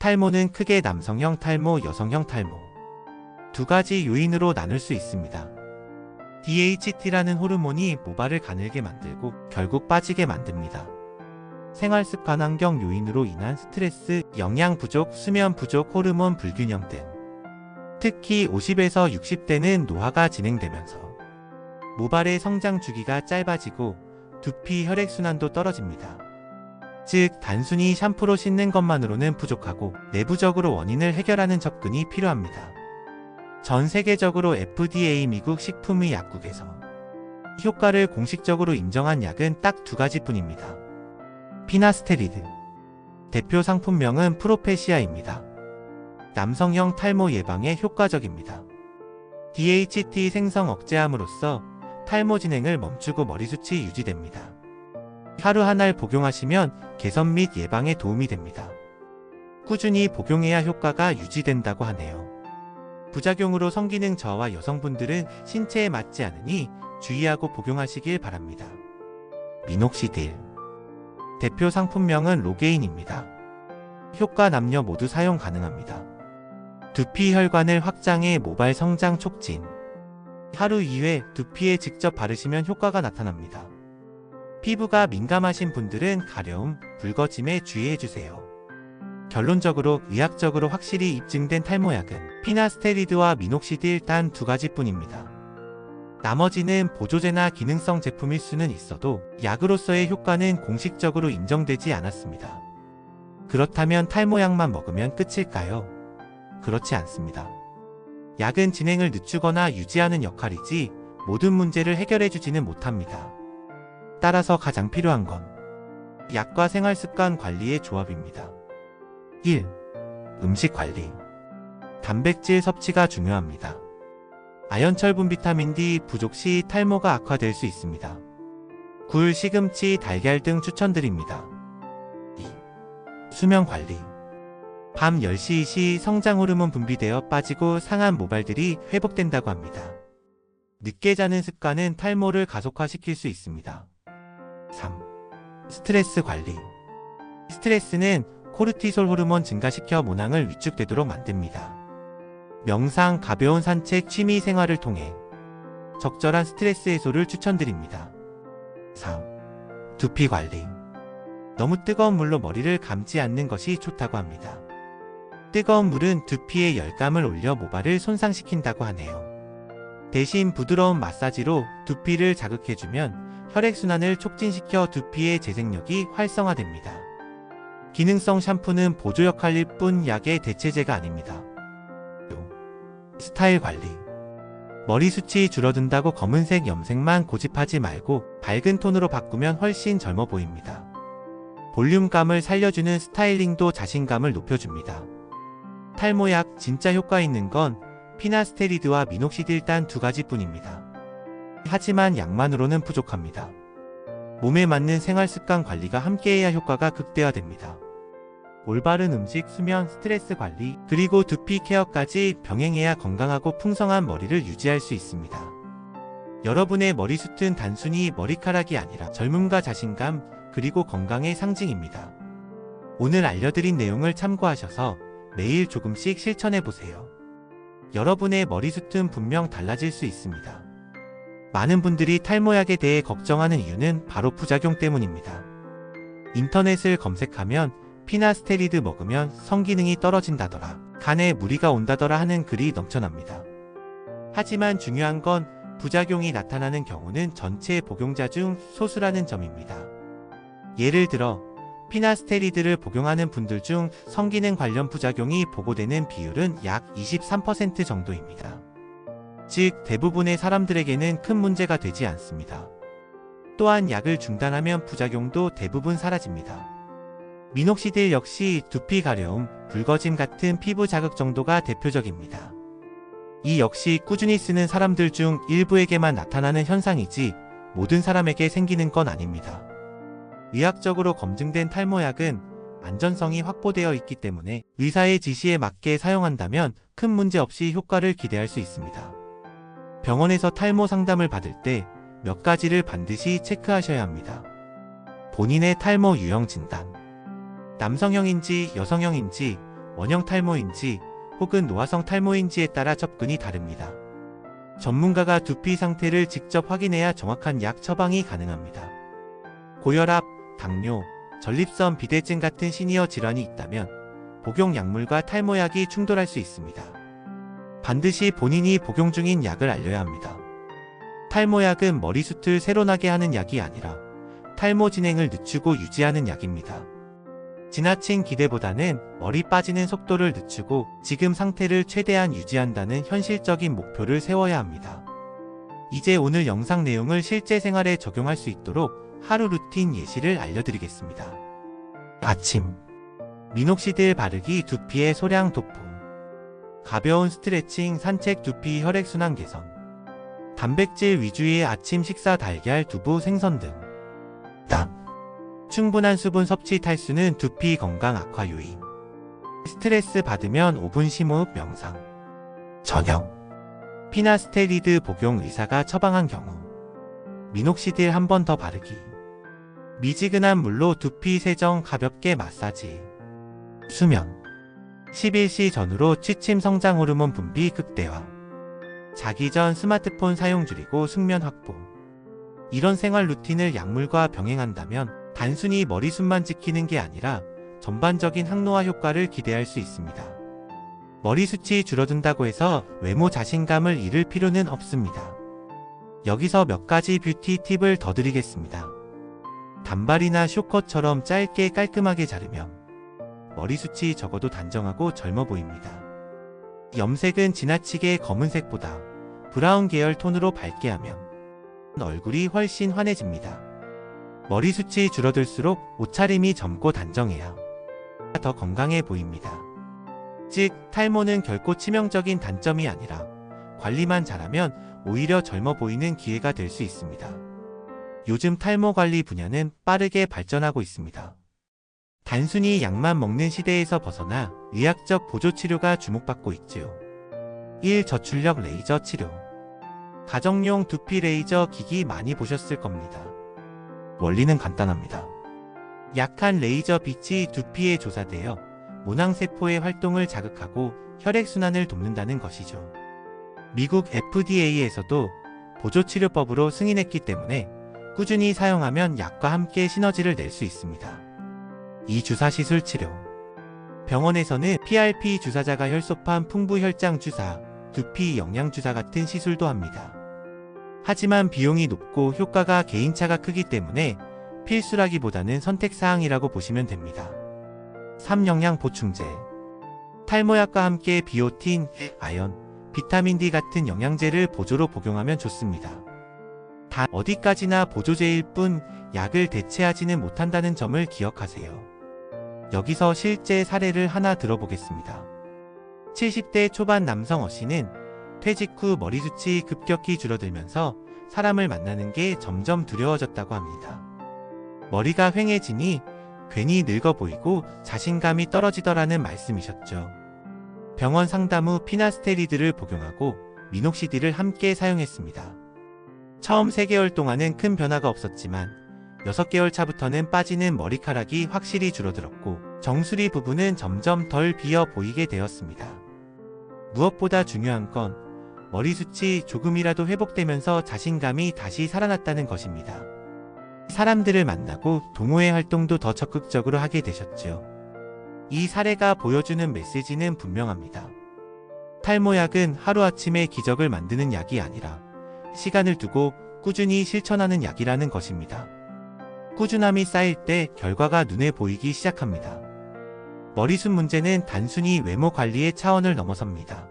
탈모는 크게 남성형 탈모, 여성형 탈모 두 가지 요인으로 나눌 수 있습니다. DHT라는 호르몬이 모발을 가늘게 만들고 결국 빠지게 만듭니다. 생활습관 환경 요인으로 인한 스트레스, 영양 부족, 수면 부족, 호르몬 불균형 등 특히 50에서 60대는 노화가 진행되면서 모발의 성장 주기가 짧아지고 두피 혈액순환도 떨어집니다. 즉 단순히 샴푸로 씻는 것만으로는 부족하고 내부적으로 원인을 해결하는 접근이 필요합니다. 전 세계적으로 FDA 미국 식품의 약국에서 효과를 공식적으로 인정한 약은 딱 두 가지뿐입니다. 피나스테리드. 대표 상품명은 프로페시아입니다. 남성형 탈모 예방에 효과적입니다. DHT 생성 억제함으로써 탈모 진행을 멈추고 머리숱이 유지됩니다. 하루 한 알 복용하시면 개선 및 예방에 도움이 됩니다. 꾸준히 복용해야 효과가 유지된다고 하네요. 부작용으로 성기능 저하와 여성분들은 신체에 맞지 않으니 주의하고 복용하시길 바랍니다. 미녹시딜. 대표 상품명은 로게인입니다. 효과 남녀 모두 사용 가능합니다. 두피 혈관을 확장해 모발 성장 촉진. 하루 2회 두피에 직접 바르시면 효과가 나타납니다. 피부가 민감하신 분들은 가려움, 붉어짐에 주의해주세요. 결론적으로 의학적으로 확실히 입증된 탈모약은 피나스테리드와 미녹시딜 단 두 가지뿐입니다. 나머지는 보조제나 기능성 제품일 수는 있어도 약으로서의 효과는 공식적으로 인정되지 않았습니다. 그렇다면 탈모약만 먹으면 끝일까요? 그렇지 않습니다. 약은 진행을 늦추거나 유지하는 역할이지 모든 문제를 해결해주지는 못합니다. 따라서 가장 필요한 건 약과 생활습관 관리의 조합입니다. 1. 음식 관리. 단백질 섭취가 중요합니다. 아연, 철분, 비타민 D 부족 시 탈모가 악화될 수 있습니다. 굴, 시금치, 달걀 등 추천드립니다. 2. 수면 관리. 밤 10시 시 성장 호르몬 분비되어 빠지고 상한 모발들이 회복된다고 합니다. 늦게 자는 습관은 탈모를 가속화시킬 수 있습니다. 3. 스트레스 관리. 스트레스는 코르티솔 호르몬 증가시켜 모낭을 위축되도록 만듭니다. 명상, 가벼운 산책, 취미 생활을 통해 적절한 스트레스 해소를 추천드립니다. 4. 두피 관리. 너무 뜨거운 물로 머리를 감지 않는 것이 좋다고 합니다. 뜨거운 물은 두피에 열감을 올려 모발을 손상시킨다고 하네요. 대신 부드러운 마사지로 두피를 자극해주면 혈액순환을 촉진시켜 두피의 재생력이 활성화됩니다. 기능성 샴푸는 보조 역할일 뿐 약의 대체제가 아닙니다. 스타일 관리. 머리숱이 줄어든다고 검은색 염색만 고집하지 말고 밝은 톤으로 바꾸면 훨씬 젊어 보입니다. 볼륨감을 살려주는 스타일링도 자신감을 높여줍니다. 탈모약 진짜 효과 있는 건 피나스테리드와 미녹시딜 단 두 가지뿐입니다. 하지만 약만으로는 부족합니다. 몸에 맞는 생활습관 관리가 함께해야 효과가 극대화됩니다. 올바른 음식, 수면, 스트레스 관리, 그리고 두피 케어까지 병행해야 건강하고 풍성한 머리를 유지할 수 있습니다. 여러분의 머리숱은 단순히 머리카락이 아니라 젊음과 자신감, 그리고 건강의 상징입니다. 오늘 알려드린 내용을 참고하셔서 매일 조금씩 실천해보세요. 여러분의 머리숱은 분명 달라질 수 있습니다. 많은 분들이 탈모약에 대해 걱정하는 이유는 바로 부작용 때문입니다. 인터넷을 검색하면 피나스테리드 먹으면 성기능이 떨어진다더라, 간에 무리가 온다더라 하는 글이 넘쳐납니다. 하지만 중요한 건 부작용이 나타나는 경우는 전체 복용자 중 소수라는 점입니다. 예를 들어 피나스테리드를 복용하는 분들 중 성기능 관련 부작용이 보고되는 비율은 약 23% 정도입니다. 즉 대부분의 사람들에게는 큰 문제가 되지 않습니다. 또한 약을 중단하면 부작용도 대부분 사라집니다. 미녹시딜 역시 두피 가려움, 붉어짐 같은 피부 자극 정도가 대표적입니다. 이 역시 꾸준히 쓰는 사람들 중 일부에게만 나타나는 현상이지 모든 사람에게 생기는 건 아닙니다. 의학적으로 검증된 탈모약은 안전성이 확보되어 있기 때문에 의사의 지시에 맞게 사용한다면 큰 문제 없이 효과를 기대할 수 있습니다. 병원에서 탈모 상담을 받을 때 몇 가지를 반드시 체크하셔야 합니다. 본인의 탈모 유형 진단. 남성형인지 여성형인지 원형 탈모인지 혹은 노화성 탈모인지에 따라 접근이 다릅니다. 전문가가 두피 상태를 직접 확인해야 정확한 약 처방이 가능합니다. 고혈압, 당뇨, 전립선 비대증 같은 시니어 질환이 있다면 복용 약물과 탈모약이 충돌할 수 있습니다. 반드시 본인이 복용 중인 약을 알려야 합니다. 탈모약은 머리숱을 새로 나게 하는 약이 아니라 탈모 진행을 늦추고 유지하는 약입니다. 지나친 기대보다는 머리 빠지는 속도를 늦추고 지금 상태를 최대한 유지한다는 현실적인 목표를 세워야 합니다. 이제 오늘 영상 내용을 실제 생활에 적용할 수 있도록 하루 루틴 예시를 알려드리겠습니다. 아침 미녹시딜 바르기 두피의 소량 도포, 가벼운 스트레칭, 산책, 두피 혈액순환 개선, 단백질 위주의 아침 식사, 달걀, 두부, 생선 등. 충분한 수분 섭취, 탈수는 두피 건강 악화 요인. 스트레스 받으면 5분 심호흡 명상. 저녁 피나스테리드 복용, 의사가 처방한 경우 미녹시딜 한 번 더 바르기. 미지근한 물로 두피 세정, 가볍게 마사지. 수면 11시 전후로 취침 성장 호르몬 분비 극대화. 자기 전 스마트폰 사용 줄이고 숙면 확보. 이런 생활 루틴을 약물과 병행한다면 단순히 머리숱만 지키는 게 아니라 전반적인 항노화 효과를 기대할 수 있습니다. 머리숱이 줄어든다고 해서 외모 자신감을 잃을 필요는 없습니다. 여기서 몇 가지 뷰티 팁을 더 드리겠습니다. 단발이나 쇼컷처럼 짧게 깔끔하게 자르면 머리숱이 적어도 단정하고 젊어 보입니다. 염색은 지나치게 검은색보다 브라운 계열 톤으로 밝게 하면 얼굴이 훨씬 환해집니다. 머리숱이 줄어들수록 옷차림이 젊고 단정해야 더 건강해 보입니다. 즉, 탈모는 결코 치명적인 단점이 아니라 관리만 잘하면 오히려 젊어 보이는 기회가 될 수 있습니다. 요즘 탈모 관리 분야는 빠르게 발전하고 있습니다. 단순히 약만 먹는 시대에서 벗어나 의학적 보조 치료가 주목받고 있지요. 1. 저출력 레이저 치료. 가정용 두피 레이저 기기 많이 보셨을 겁니다. 원리는 간단합니다. 약한 레이저 빛이 두피에 조사되어 모낭세포의 활동을 자극하고 혈액순환을 돕는다는 것이죠. 미국 FDA에서도 보조치료법으로 승인했기 때문에 꾸준히 사용하면 약과 함께 시너지를 낼 수 있습니다. 2. 주사시술 치료. 병원에서는 PRP 주사자가 혈소판 풍부 혈장 주사, 두피 영양 주사 같은 시술도 합니다. 하지만 비용이 높고 효과가 개인차가 크기 때문에 필수라기보다는 선택사항이라고 보시면 됩니다. 3. 영양 보충제. 탈모약과 함께 비오틴, 아연, 비타민 D 같은 영양제를 보조로 복용하면 좋습니다. 단 어디까지나 보조제일 뿐 약을 대체하지는 못한다는 점을 기억하세요. 여기서 실제 사례를 하나 들어보겠습니다. 70대 초반 남성 어씨는 퇴직 후 머리숱이 급격히 줄어들면서 사람을 만나는 게 점점 두려워졌다고 합니다. 머리가 휑해지니 괜히 늙어 보이고 자신감이 떨어지더라는 말씀이셨죠. 병원 상담 후 피나스테리드를 복용하고 미녹시딜을 함께 사용했습니다. 처음 3개월 동안은 큰 변화가 없었지만 6개월 차부터는 빠지는 머리카락이 확실히 줄어들었고 정수리 부분은 점점 덜 비어 보이게 되었습니다. 무엇보다 중요한 건 머리숱이 조금이라도 회복되면서 자신감이 다시 살아났다는 것입니다. 사람들을 만나고 동호회 활동도 더 적극적으로 하게 되셨죠. 이 사례가 보여주는 메시지는 분명합니다. 탈모약은 하루아침에 기적을 만드는 약이 아니라 시간을 두고 꾸준히 실천하는 약이라는 것입니다. 꾸준함이 쌓일 때 결과가 눈에 보이기 시작합니다. 머리숱 문제는 단순히 외모 관리의 차원을 넘어섭니다.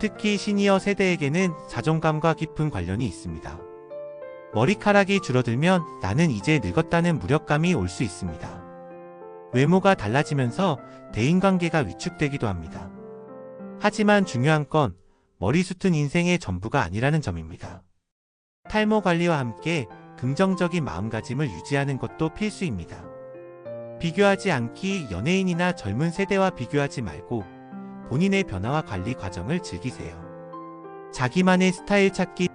특히 시니어 세대에게는 자존감과 깊은 관련이 있습니다. 머리카락이 줄어들면 나는 이제 늙었다는 무력감이 올 수 있습니다. 외모가 달라지면서 대인관계가 위축되기도 합니다. 하지만 중요한 건 머리숱은 인생의 전부가 아니라는 점입니다. 탈모 관리와 함께 긍정적인 마음가짐을 유지하는 것도 필수입니다. 비교하지 않기. 연예인이나 젊은 세대와 비교하지 말고 본인의 변화와 관리 과정을 즐기세요. 자기만의 스타일 찾기.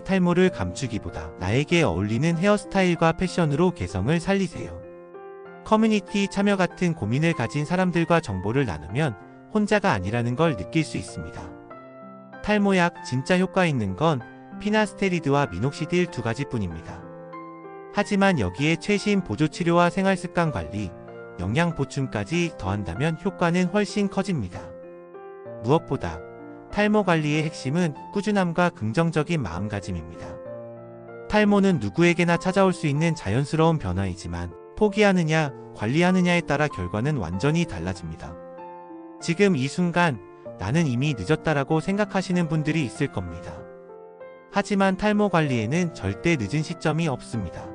탈모를 감추기보다 나에게 어울리는 헤어스타일과 패션으로 개성을 살리세요. 커뮤니티 참여 같은 고민을 가진 사람들과 정보를 나누면 혼자가 아니라는 걸 느낄 수 있습니다. 탈모약 진짜 효과 있는 건 피나스테리드와 미녹시딜 2가지뿐입니다. 하지만 여기에 최신 보조치료와 생활습관 관리, 영양 보충까지 더한다면 효과는 훨씬 커집니다. 무엇보다 탈모 관리의 핵심은 꾸준함과 긍정적인 마음가짐입니다. 탈모는 누구에게나 찾아올 수 있는 자연스러운 변화이지만 포기하느냐, 관리하느냐에 따라 결과는 완전히 달라집니다. 지금 이 순간 나는 이미 늦었다라고 생각하시는 분들이 있을 겁니다. 하지만 탈모 관리에는 절대 늦은 시점이 없습니다.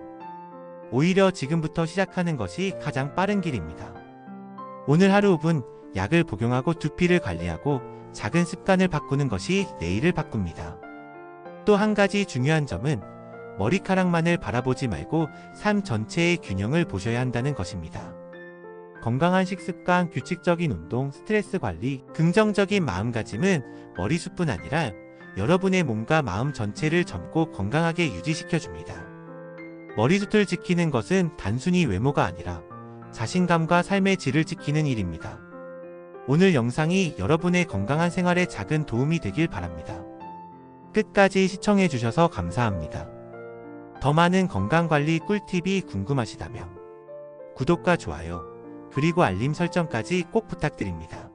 오히려 지금부터 시작하는 것이 가장 빠른 길입니다. 오늘 하루 5분 약을 복용하고 두피를 관리하고 작은 습관을 바꾸는 것이 내일을 바꿉니다. 또 한 가지 중요한 점은 머리카락만을 바라보지 말고 삶 전체의 균형을 보셔야 한다는 것입니다. 건강한 식습관, 규칙적인 운동, 스트레스 관리, 긍정적인 마음가짐은 머리숱뿐 아니라 여러분의 몸과 마음 전체를 젊고 건강하게 유지시켜줍니다. 머리숱을 지키는 것은 단순히 외모가 아니라 자신감과 삶의 질을 지키는 일입니다. 오늘 영상이 여러분의 건강한 생활에 작은 도움이 되길 바랍니다. 끝까지 시청해주셔서 감사합니다. 더 많은 건강관리 꿀팁이 궁금하시다면 구독과 좋아요, 그리고 알림 설정까지 꼭 부탁드립니다.